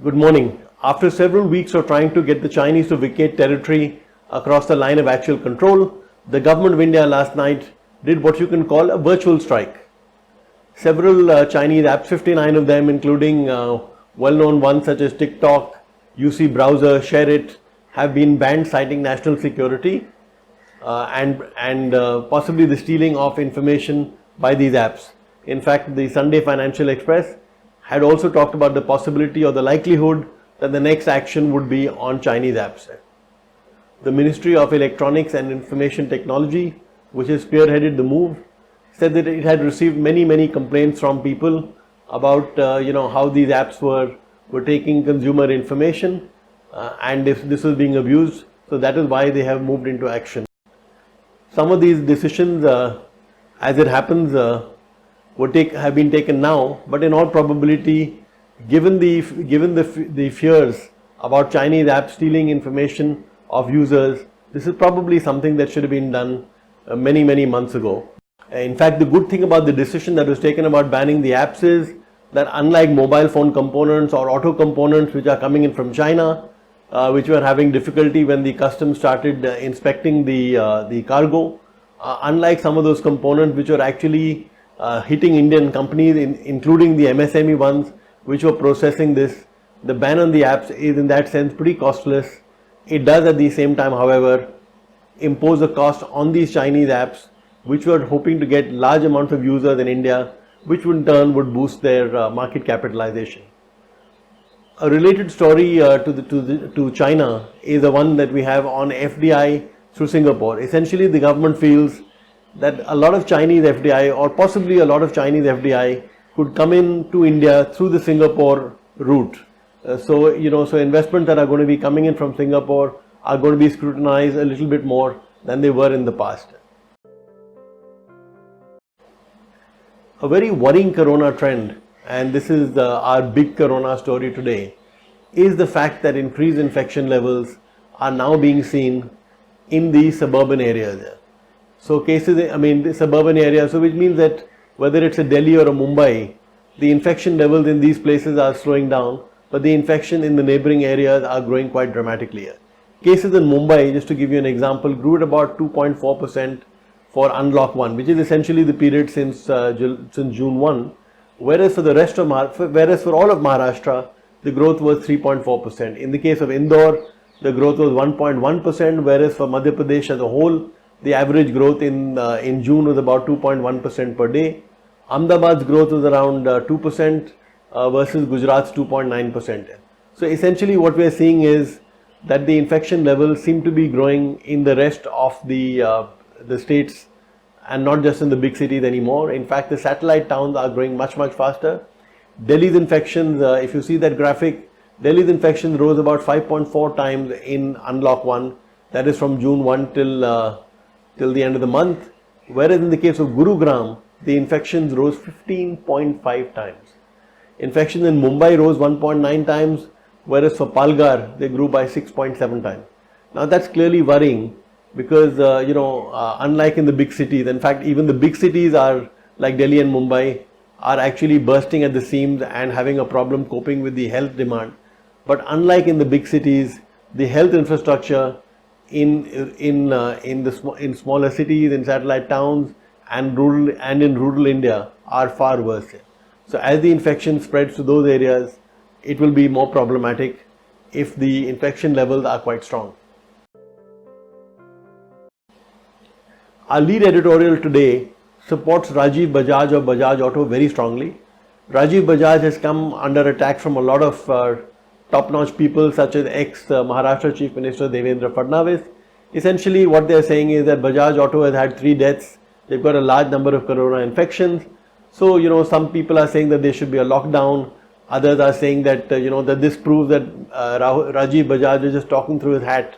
Good morning. After several weeks of trying to get the Chinese to vacate territory across the line of actual control, the government of India last night did what you can call a virtual strike. Several Chinese apps, 59 of them, including well-known ones such as TikTok, UC Browser, ShareIt, have been banned, citing national security and possibly the stealing of information by these apps. In fact, the Sunday Financial Express had also talked about the possibility or the likelihood that the next action would be on Chinese apps. The Ministry of Electronics and Information Technology, which has spearheaded the move, said that it had received many complaints from people about how these apps were taking consumer information and if this was being abused. So that is why they have moved into action. Some of these decisions, as it happens, have been taken now, but in all probability, given the fears about Chinese apps stealing information of users, this is probably something that should have been done many months ago. In fact, the good thing about the decision that was taken about banning the apps is that unlike mobile phone components or auto components which are coming in from China, which were having difficulty when the customs started inspecting the cargo, unlike some of those components which were actually hitting Indian companies, including the MSME ones which were processing this, the ban on the apps is in that sense pretty costless. It does at the same time, however, impose a cost on these Chinese apps which were hoping to get large amounts of users in India, which in turn would boost their market capitalization. A related story to China is the one that we have on FDI through Singapore. Essentially, the government feels that a lot of Chinese FDI, or possibly a lot of Chinese FDI, could come into India through the Singapore route. So investments that are going to be coming in from Singapore are going to be scrutinized a little bit more than they were in the past. A very worrying corona trend, and this is our big corona story today, is the fact that increased infection levels are now being seen in the suburban areas. So the suburban areas, so which means that whether it's a Delhi or a Mumbai, the infection levels in these places are slowing down, but the infection in the neighboring areas are growing quite dramatically. Cases in Mumbai, just to give you an example, grew at about 2.4% for Unlock 1, which is essentially the period since June 1, whereas for all of Maharashtra, the growth was 3.4%. In the case of Indore, the growth was 1.1%, whereas for Madhya Pradesh as a whole, the average growth in June was about 2.1% per day. Ahmedabad's growth was around 2% versus Gujarat's 2.9%. So essentially what we are seeing is that the infection levels seem to be growing in the rest of the states and not just in the big cities anymore. In fact, the satellite towns are growing much faster. Delhi's infections, if you see that graphic, Delhi's infections rose about 5.4 times in Unlock 1, that is from June 1 till the end of the month, whereas in the case of Gurugram, the infections rose 15.5 times. Infections in Mumbai rose 1.9 times, whereas for Palghar, they grew by 6.7 times. Now that's clearly worrying because, unlike in the big cities, in fact, even the big cities are like Delhi and Mumbai are actually bursting at the seams and having a problem coping with the health demand. But unlike in the big cities, the health infrastructure in smaller cities, in satellite towns, and in rural India are far worse. So as the infection spreads to those areas, it will be more problematic if the infection levels are quite strong. Our lead editorial today supports Rajiv Bajaj of Bajaj Auto very strongly. Rajiv Bajaj has come under attack from a lot of top-notch people such as ex-Maharashtra Chief Minister Devendra Fadnavis. Essentially what they are saying is that Bajaj Auto has had 3 deaths. They've got a large number of corona infections. So, some people are saying that there should be a lockdown. Others are saying that, that this proves that Rajiv Bajaj is just talking through his hat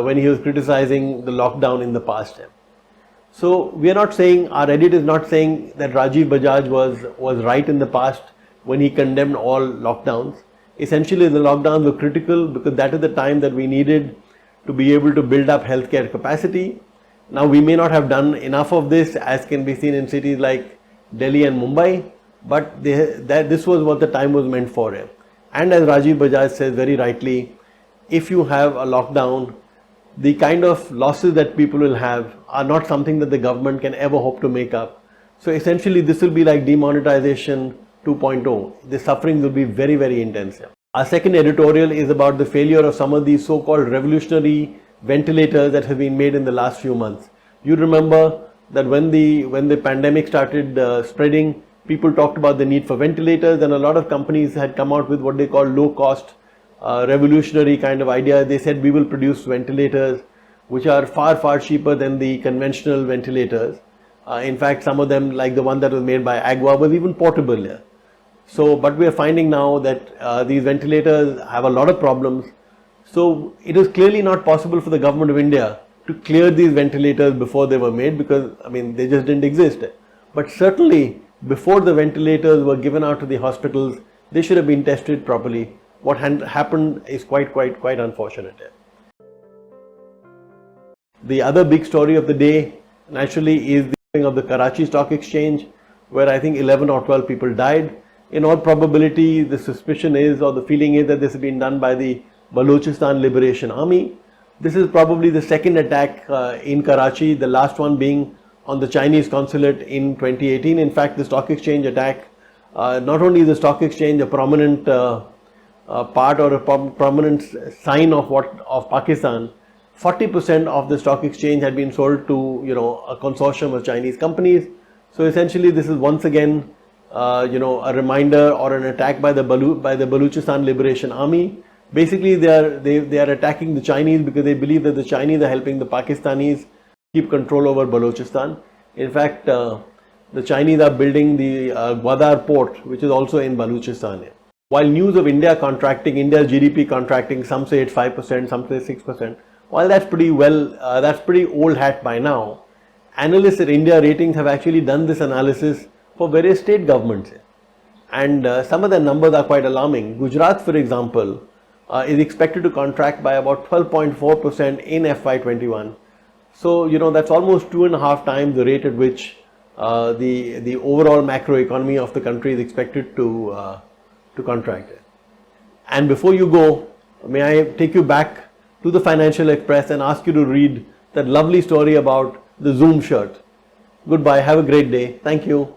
when he was criticizing the lockdown in the past. So we are not saying, our edit is not saying that Rajiv Bajaj was right in the past when he condemned all lockdowns. Essentially the lockdowns were critical because that is the time that we needed to be able to build up healthcare capacity. Now we may not have done enough of this, as can be seen in cities like Delhi and Mumbai, but this was what the time was meant for. And as Rajiv Bajaj says very rightly, if you have a lockdown, the kind of losses that people will have are not something that the government can ever hope to make up. So essentially this will be like demonetization 2.0. The sufferings will be very, very intense. Our second editorial is about the failure of some of these so-called revolutionary ventilators that have been made in the last few months. You remember that when the pandemic started spreading, people talked about the need for ventilators, and a lot of companies had come out with what they call low-cost revolutionary kind of idea. They said we will produce ventilators which are far, far cheaper than the conventional ventilators. In fact, some of them, like the one that was made by Agwa, was even portable. Yeah. So, but we are finding now that these ventilators have a lot of problems. So it is clearly not possible for the government of India to clear these ventilators before they were made, because I mean they just didn't exist. But certainly before the ventilators were given out to the hospitals, they should have been tested properly. What happened is quite unfortunate. The other big story of the day naturally is the thing of the Karachi Stock Exchange, where I think 11 or 12 people died. In all probability, the suspicion is, or the feeling is, that this has been done by the Balochistan Liberation Army. This is probably the second attack in Karachi, the last one being on the Chinese consulate in 2018. In fact, the stock exchange attack, not only is the stock exchange a prominent part or a prominent sign of Pakistan, 40% of the stock exchange had been sold to a consortium of Chinese companies. So essentially, this is once again a reminder or an attack by the Balochistan Liberation Army. Basically, they are attacking the Chinese because they believe that the Chinese are helping the Pakistanis keep control over Balochistan. In fact, the Chinese are building the Gwadar port, which is also in Balochistan. While news of India contracting, India's GDP contracting, some say it's 5%, some say 6%. While that's pretty that's pretty old hat by now. Analysts at India Ratings have actually done this analysis for various state governments, and some of the numbers are quite alarming. Gujarat, for example, is expected to contract by about 12.4% in FY21. So that's almost 2.5 times the rate at which the overall macroeconomy of the country is expected to contract. And before you go, may I take you back to the Financial Express and ask you to read that lovely story about the Zoom shirt. Goodbye, have a great day. Thank you.